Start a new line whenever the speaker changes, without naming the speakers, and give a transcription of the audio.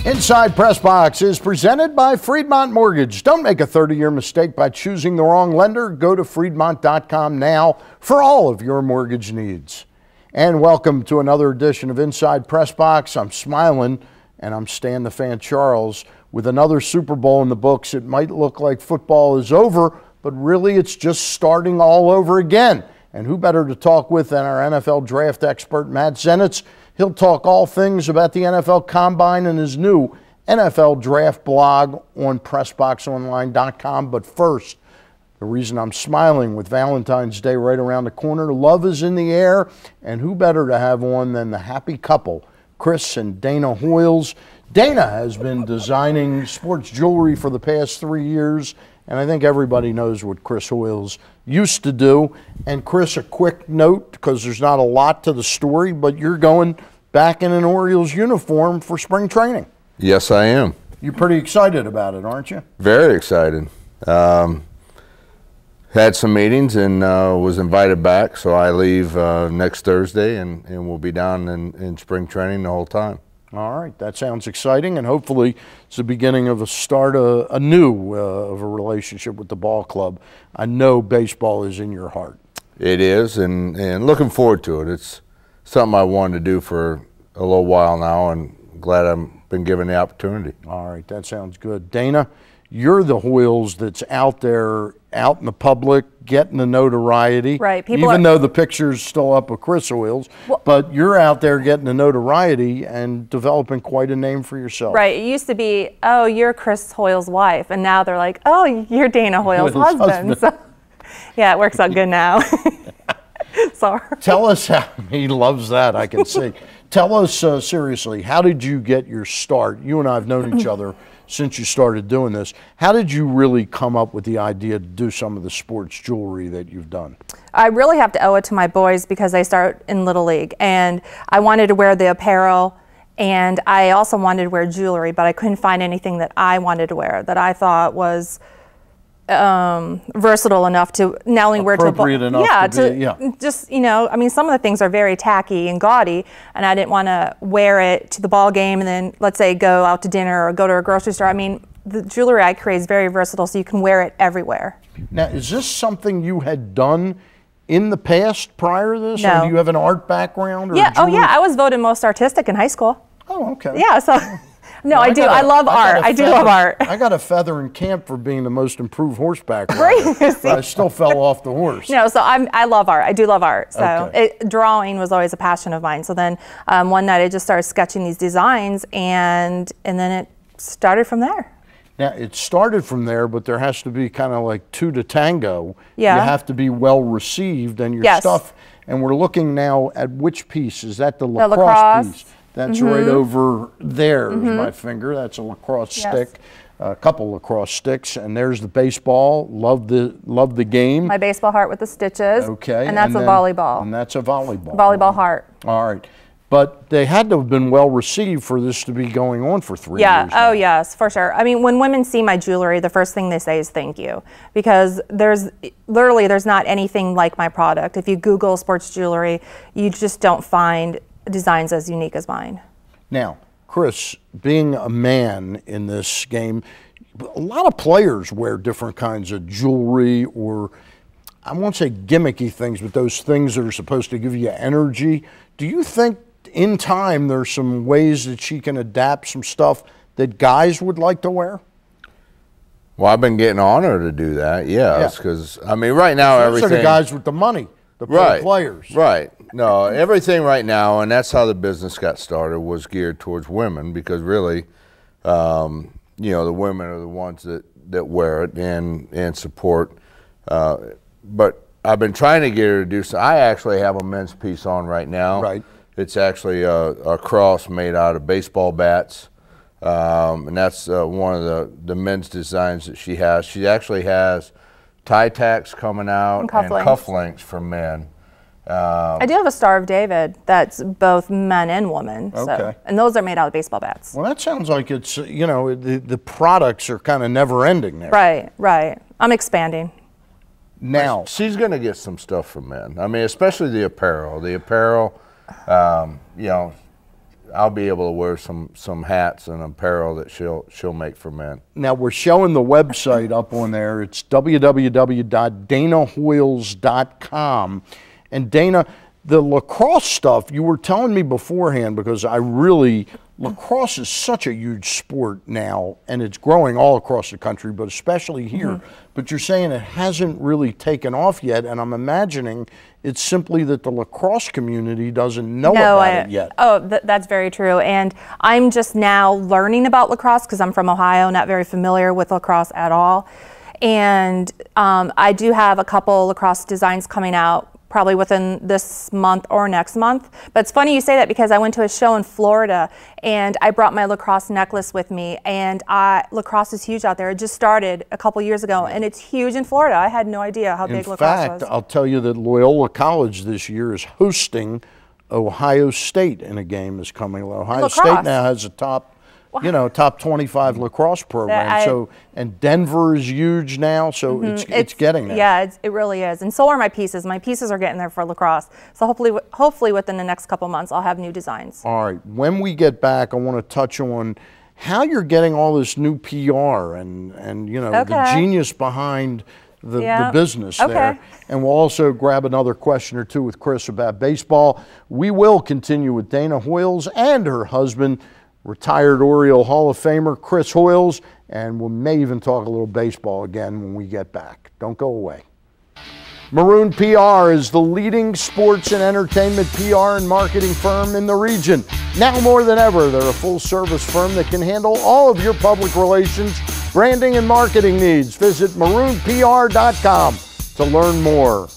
Inside PressBox is presented by Freedmont Mortgage. Don't make a 30-year mistake by choosing the wrong lender. Go to Freedmont.com now for all of your mortgage needs. And welcome to another edition of Inside PressBox. I'm smiling, and I'm Stan the Fan Charles. With another Super Bowl in the books, it might look like football is over, but really it's just starting all over again. And who better to talk with than our NFL draft expert, Matt Zenitz. He'll talk all things about the NFL Combine and his new NFL Draft blog on PressBoxOnline.com. But first, the reason I'm smiling with Valentine's Day right around the corner, love is in the air, and who better to have on than the happy couple, Chris and Dana Hoiles. Dana has been designing sports jewelry for the past 3 years, and I think everybody knows what Chris Hoiles used to do. And Chris, a quick note, because there's not a lot to the story, but you're going back in an Orioles uniform for spring training.
Yes, I am.
You're pretty excited about it, aren't you?
Very excited. Had some meetings and was invited back, so I leave next Thursday, and we'll be down in spring training the whole time.
All right, that sounds exciting, and hopefully it's the beginning of a start anew of a relationship with the ball club. I know baseball is in your heart.
It is, and looking forward to it. It's something I wanted to do for a little while now, and glad I've been given the opportunity.
All right, that sounds good. Dana, you're the Hoiles that's out there, out in the public, getting the notoriety.
Right.
Even though the picture's still up with Chris Hoiles, but you're out there getting the notoriety and developing quite a name for yourself.
Right. It used to be, oh, you're Chris Hoiles' wife, and now they're like, oh, you're Dana Hoiles' husband. So, yeah, it works out good now. Sorry.
Tell us how, he loves that, I can see. Tell us seriously, how did you get your start? You and I have known each other since you started doing this. How did you really come up with the idea to do some of the sports jewelry that you've done?
I really have to owe it to my boys because they start in Little League, and I wanted to wear the apparel, and I also wanted to wear jewelry, but I couldn't find anything that I wanted to wear that I thought was versatile enough to not only wear to a ball, just, you know, I mean, some of the things are very tacky and gaudy, and I didn't want to wear it to the ball game and then, let's say, go out to dinner or go to a grocery store. I mean, the jewelry I create is very versatile, so you can wear it everywhere. Now,
is this something you had done in the past prior to this?
No.
Or do you have an art background? Or
yeah, oh yeah, I was voted most artistic in high school.
Oh, okay.
Yeah, so... No, I do. I love art. I do love art.
I got a feather in camp for being the most improved horseback rider, but I still fell off the horse.
No, so I love art. I do love art. So drawing was always a passion of mine. So then one night I just started sketching these designs, and then it started from there.
Now, it started from there, but there has to be kind of like two to tango.
Yeah.
You have to be well received, and your stuff, and we're looking now at which piece. Is that the lacrosse piece? That's right over there is my finger. That's a lacrosse stick, a couple lacrosse sticks, and there's the baseball. Love the game.
My baseball heart with the stitches.
Okay.
And that's a volleyball.
And that's a volleyball.
Volleyball heart.
All right. But they had to have been well received for this to be going on for 3 years.
Yeah, oh yes, for sure. I mean, when women see my jewelry, the first thing they say is thank you. Because there's not anything like my product. If you Google sports jewelry, you just don't find designs as unique as mine.
Now, Chris, being a man in this game, a lot of players wear different kinds of jewelry, or I won't say gimmicky things, but those things that are supposed to give you energy. Do you think in time there's some ways that she can adapt some stuff that guys would like to wear?
Well, I've been getting honored to do that, yes, because, I mean, right now everything...
Those are the guys with the money, the pro players.
Right. No, everything right now, and that's how the business got started, was geared towards women, because really, you know, the women are the ones that wear it and support. But I've been trying to get her to do so. I actually have a men's piece on right now.
Right.
It's actually a cross made out of baseball bats, and that's one of the men's designs that she has. She actually has tie tacks coming out and cufflinks for men.
I do have a Star of David that's both men and women.
Okay.
So, and those are made out of baseball bats.
Well, that sounds like it's, you know, the products are kind of never ending there.
Right, right. I'm expanding.
Now.
She's going to get some stuff from men. I mean, especially the apparel. The apparel, you know, I'll be able to wear some hats and apparel that she'll make for men.
Now we're showing the website up on there. It's www.danahoiles.com. And Dana, the lacrosse stuff, you were telling me beforehand, because lacrosse is such a huge sport now, and it's growing all across the country, but especially here. But you're saying it hasn't really taken off yet, and I'm imagining it's simply that the lacrosse community doesn't know about it yet.
Oh, that's very true. And I'm just now learning about lacrosse because I'm from Ohio, not very familiar with lacrosse at all. And I do have a couple lacrosse designs coming out probably within this month or next month. But it's funny you say that, because I went to a show in Florida and I brought my lacrosse necklace with me, and lacrosse is huge out there. It just started a couple years ago and it's huge in Florida. I had no idea how big lacrosse was.
In fact, I'll tell you that Loyola College this year is hosting Ohio State in a game that's coming. Ohio State now has a top 25 lacrosse program. And Denver is huge now, so it's getting there.
Yeah, it really is. And so are my pieces. My pieces are getting there for lacrosse. So hopefully within the next couple months, I'll have new designs.
All right. When we get back, I want to touch on how you're getting all this new PR and the genius behind the business there. And we'll also grab another question or two with Chris about baseball. We will continue with Dana Hoiles and her husband, retired Oriole Hall of Famer Chris Hoiles, and we may even talk a little baseball again when we get back. Don't go away. Maroon PR is the leading sports and entertainment PR and marketing firm in the region. Now more than ever, they're a full-service firm that can handle all of your public relations, branding, and marketing needs. Visit maroonpr.com to learn more.